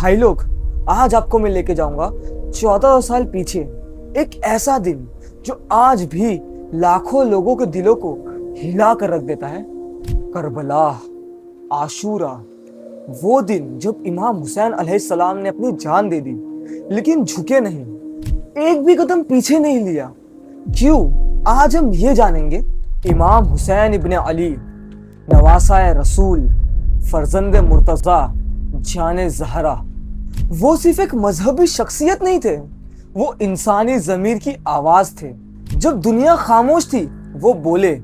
भाई लोग, आज आपको मैं लेके जाऊंगा 14 साल पीछे, एक ऐसा दिन जो आज भी लाखों लोगों के दिलों को हिला कर रख देता है। करबला, आशूरा, वो दिन जब इमाम हुसैन अलैहिस्सलाम ने अपनी जान दे दी, लेकिन झुके नहीं, एक भी कदम पीछे नहीं लिया। क्यों? आज हम ये जानेंगे। इमाम हुसैन इब्न अली, नवासा रसूल, फर्जंद मुर्तज़ा, जाने ज़हरा, वो सिर्फ एक मजहबी शख्सियत नहीं थे, वो इंसानी ज़मीर की आवाज़ थे। जब दुनिया खामोश थी वो बोले,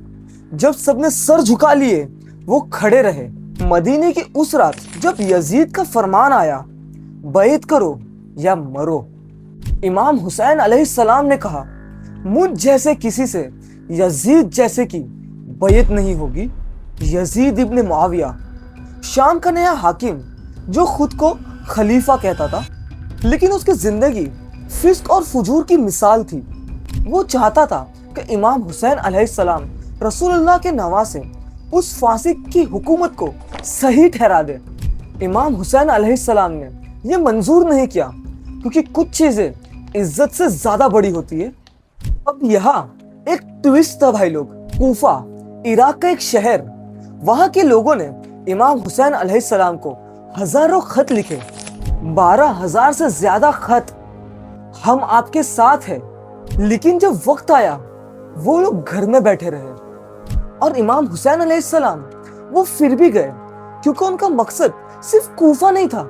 जब सबने सर झुका लिए वो खड़े रहे। मदीने की उस रात जब यजीद का फरमान आया, बैत करो या मरो, इमाम हुसैन अलैहिस्सलाम ने कहा, मुझ जैसे किसी से यजीद जैसे की बैत नहीं होगी। यजीद इब्न मुआविया, शाम का नया हाकिम जो खुद को खलीफा कहता था, लेकिन उसकी जिंदगी फिस्क और फुजूर की मिसाल थी। वो चाहता था कि इमाम हुसैन अलैहिस्सलाम रसूलुल्लाह के नवासे उस फासिक की हुकूमत को सही ठहरा दे। इमाम हुसैन अलैहिस्सलाम ने यह मंजूर नहीं किया, क्योंकि कुछ चीजें इज्जत से ज्यादा बड़ी होती है। अब यहाँ एक ट्विस्ट था भाई लोग। कूफा, इराक का एक शहर, वहां के लोगों ने इमाम हुसैन अलैहिस्सलाम को हजारों खत लिखे, 12,000 से ज्यादा खत। हम आपके साथ हैं। लेकिन जब वक्त आया वो लोग घर में बैठे रहे, और इमाम हुसैन अलैहिस्सलाम वो फिर भी गए, क्योंकि उनका मकसद सिर्फ कूफा नहीं था।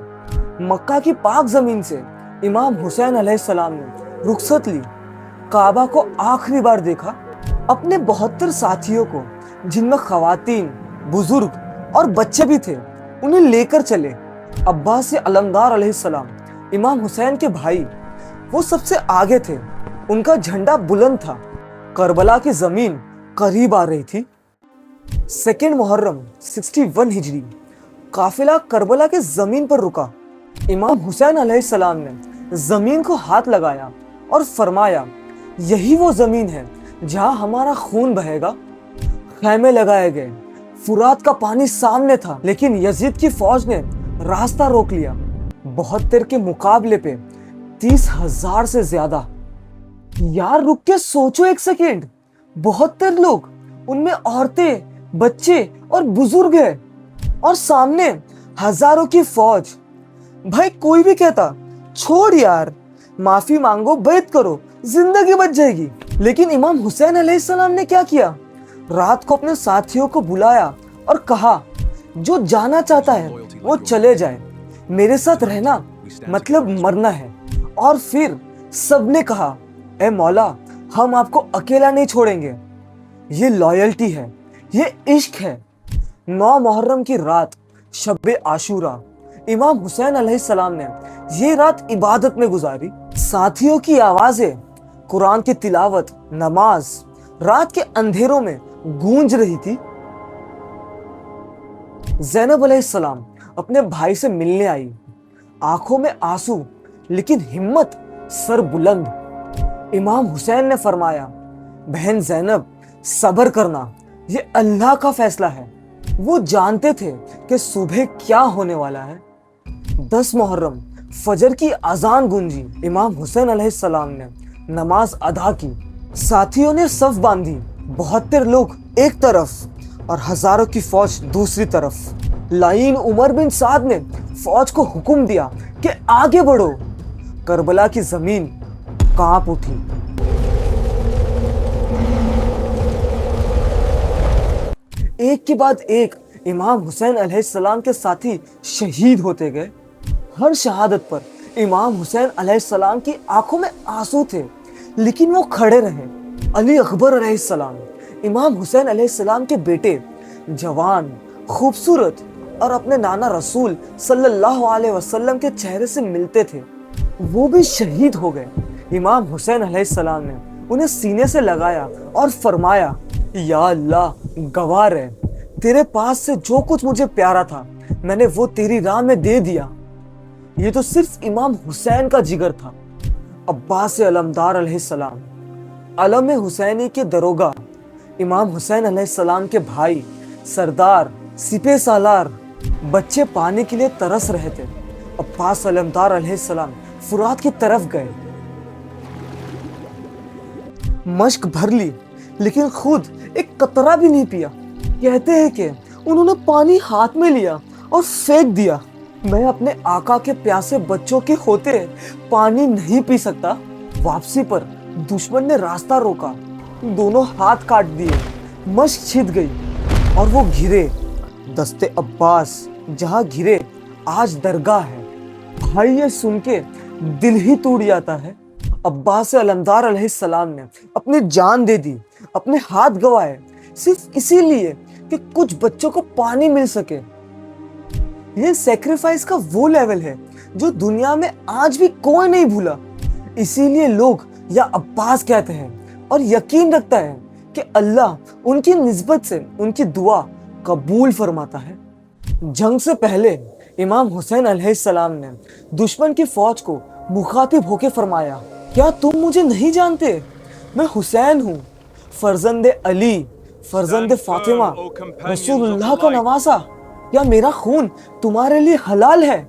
मक्का की पाक जमीन से इमाम हुसैन अलैहिस्सलाम ने रुखसत ली, काबा को आखिरी बार देखा, अपने 72 साथियों को, जिनमें खवातीन, बुजुर्ग और बच्चे भी थे, उन्हें लेकर चले। अब्बास अलमदार अलैहिस्सलाम, इमाम हुसैन के भाई, वो सबसे आगे थे। उनका झंडा बुलंद था। करबला की जमीन करीब आ रही थी। 2 मुहर्रम 61 हिजरी, काफिला करबला के जमीन पर रुका। इमाम हुसैन अलैहिस्सलाम ने जमीन को हाथ लगाया और फरमाया, यही वो जमीन है जहां हमारा खून बहेगा। खैमे लगाए गए। फुरात का पानी सामने था, लेकिन यजीद की फौज ने रास्ता रोक लिया। 72 के मुकाबले पे 30,000 से ज्यादा। यार रुक के सोचो एक सेकेंड, 72 लोग, उनमें औरतें, बच्चे और बुजुर्ग हैं, और सामने हजारों की फौज। भाई कोई भी कहता, छोड़ यार, माफी मांगो, बैत करो, जिंदगी बच जाएगी। लेकिन इमाम हुसैन अलैहिस्सलाम ने क्या किया? रात को अपने साथियों को बुलाया और कहा, जो जाना चाहता है वो चले जाए, मेरे साथ रहना मतलब मरना है। और फिर सबने कहा, ए मौला, हम आपको अकेला नहीं छोड़ेंगे। ये लॉयल्टी है, ये इश्क है। 9 मुहर्रम की रात, शब आशूरा, इमाम हुसैन अलैहिस्सलाम ने ये रात इबादत में गुजारी। साथियों की आवाजें, कुरान की तिलावत, नमाज रात के अंधेरों में गूंज रही थी। ज़ैनब अलैहिस्सलाम अपने भाई से मिलने आई, आंखों में आंसू, लेकिन हिम्मत सर बुलंद। इमाम हुसैन ने फरमाया, बहन ज़ैनब, सब्र करना, ये अल्लाह का फैसला है। वो जानते थे कि सुबह क्या होने वाला है। 10 मुहर्रम, फजर की अजान गूंजी। इमाम हुसैन अलैहिस्सलाम ने नमाज अदा की। साथियों ने सफ बांधी। 72 लोग एक तरफ और हजारों की फौज दूसरी तरफ। लाइन उमर बिन साद ने फौज को हुक्म दिया कि आगे बढ़ो। करबला की जमीन कांप उठी। एक के बाद एक इमाम हुसैन अलैहिस्सलाम के साथी शहीद होते गए। हर शहादत पर इमाम हुसैन अलैहिस्सलाम की आंखों में आंसू थे, लेकिन वो खड़े रहे। अली अकबर अलैहिस्सलाम, इमाम हुसैन अलैहिस्सलाम के बेटे, जवान, खूबसूरत और अपने नाना रसूल सल्लल्लाहु अलैहि वसल्लम के चेहरे से मिलते थे। वो भी शहीद हो गए। इमाम हुसैन अलैहिस्सलाम ने उन्हें सीने से लगाया और फरमाया, या अल्लाह, गवाह है, तेरे पास से जो कुछ मुझे प्यारा था मैंने वो तेरी राह में दे दिया। ये तो सिर्फ इमाम हुसैन का जिगर था। अब्बास अलमदार अलैहिस्सलाम, अलम हुसैनी के दरोगा, इमाम हुसैन अलैहिस्सलाम के भाई, सरदार, सिपह सालार, बच्चे पाने के लिए तरस रहे थे अब्बास अलमदार अलैहिस्सलाम फुरात की तरफ गए, मश्क भर ली, लेकिन खुद एक कतरा भी नहीं पिया। कहते हैं कि उन्होंने पानी हाथ में लिया और फेंक दिया। मैं अपने आका के प्यासे बच्चों के होते पानी नहीं पी सकता। वापसी पर दुश्मन ने रास्ता रोका, दोनों हाथ काट दिए, मश्क छिद गई और वो घिरे। दस्ते अब्बास जहां घिरे आज दरगाह है। भाई ये सुन के दिल ही टूट जाता है। अब्बास अलमदार अलैहिस्सलाम ने अपनी जान दे दी, अपने हाथ गंवाए, सिर्फ इसीलिए कि कुछ बच्चों को पानी मिल सके। ये सेक्रीफाइस का वो लेवल है जो दुनिया में आज भी कोई नहीं भूला। इसीलिए लोग या अब्बास कहते हैं और यकीन रखता है कि अल्लाह उनकी निस्बत से उनकी दुआ कबूल फरमाता है। जंग से पहले इमाम हुसैन अलैहिस्सलाम ने दुश्मन की फौज को मुखातिब होकर फरमाया, क्या तुम मुझे नहीं जानते? मैं हुसैन हूँ, फर्जंद अली, फर्जंद फातिमा, रसूलुल्लाह का नवासा। क्या मेरा खून तुम्हारे लिए हलाल है?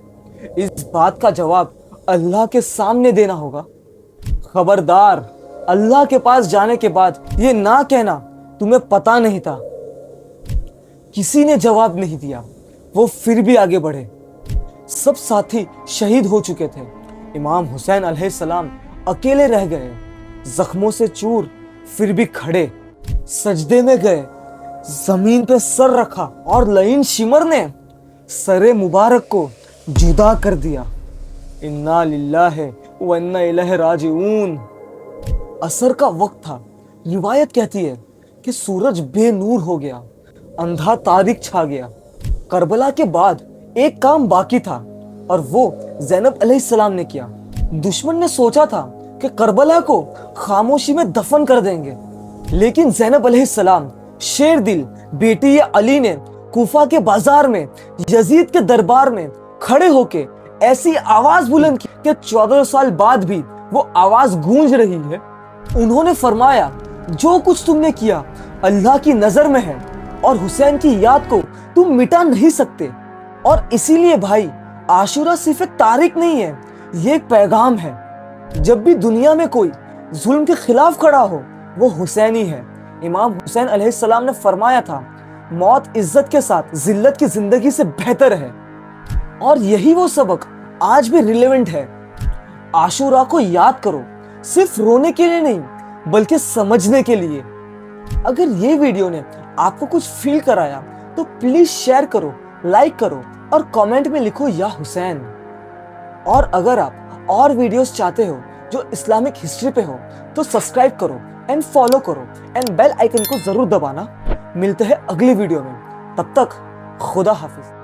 इस बात का जवाब अल्लाह के सामने देना होगा। खबरदार, अल्लाह के पास जाने के बाद ये ना कहना तुम्हें पता नहीं था। किसी ने जवाब नहीं दिया, वो फिर भी आगे बढ़े। सब साथी शहीद हो चुके थे। इमाम हुसैन अलैहिस्सलाम अकेले रह गए, जख्मों से चूर, फिर भी खड़े। सजदे में गए, जमीन पे सर रखा और लईन शिमर ने सरे मुबारक को जुदा कर दिया। इन्ना लिल्लाहि व इन्ना इलैहि राजिऊन। असर का वक्त था। रिवायत कहती है कि सूरज बेनूर हो गया, अंधा तारीख छा गया। करबला के बाद एक काम बाकी था और वो ज़ैनब अलैहिस्सलाम ने किया। दुश्मन ने सोचा था कि करबला को खामोशी में दफन कर देंगे, लेकिन ज़ैनब अलैहिस्सलाम शेर दिल बेटी अली ने कूफा के बाजार में यजीद के दरबार में खड़े होके ऐसी आवाज बुलंद की कि 14 साल बाद भी वो आवाज गूंज रही है। उन्होंने फरमाया, जो कुछ तुमने किया अल्लाह की नजर में है और हुसैन की याद को तुम मिटा नहीं सकते। और इसीलिए भाई, आशूरा सिर्फ एक तारीख नहीं है, ये एक पैगाम है। जब भी दुनिया में कोई जुल्म के खिलाफ खड़ा हो, वो हुसैन ही है। इमाम हुसैन अलैहिस्सलाम ने फरमाया था, मौत इज्जत के साथ जिल्लत की जिंदगी से बेहतर है। और यही वो सबक आज भी रिलेवेंट है। आशूरा को याद करो, सिर्फ रोने के लिए नहीं, बल्कि समझने के लिए। अगर ये वीडियो ने आपको कुछ फील कराया तो प्लीज शेयर करो, लाइक करो और कमेंट में लिखो या हुसैन। और अगर आप और वीडियोस चाहते हो जो इस्लामिक हिस्ट्री पे हो तो सब्सक्राइब करो एंड फॉलो करो एंड बेल आइकन को जरूर दबाना। मिलते हैं अगली वीडियो में, तब तक खुदा हाफिज।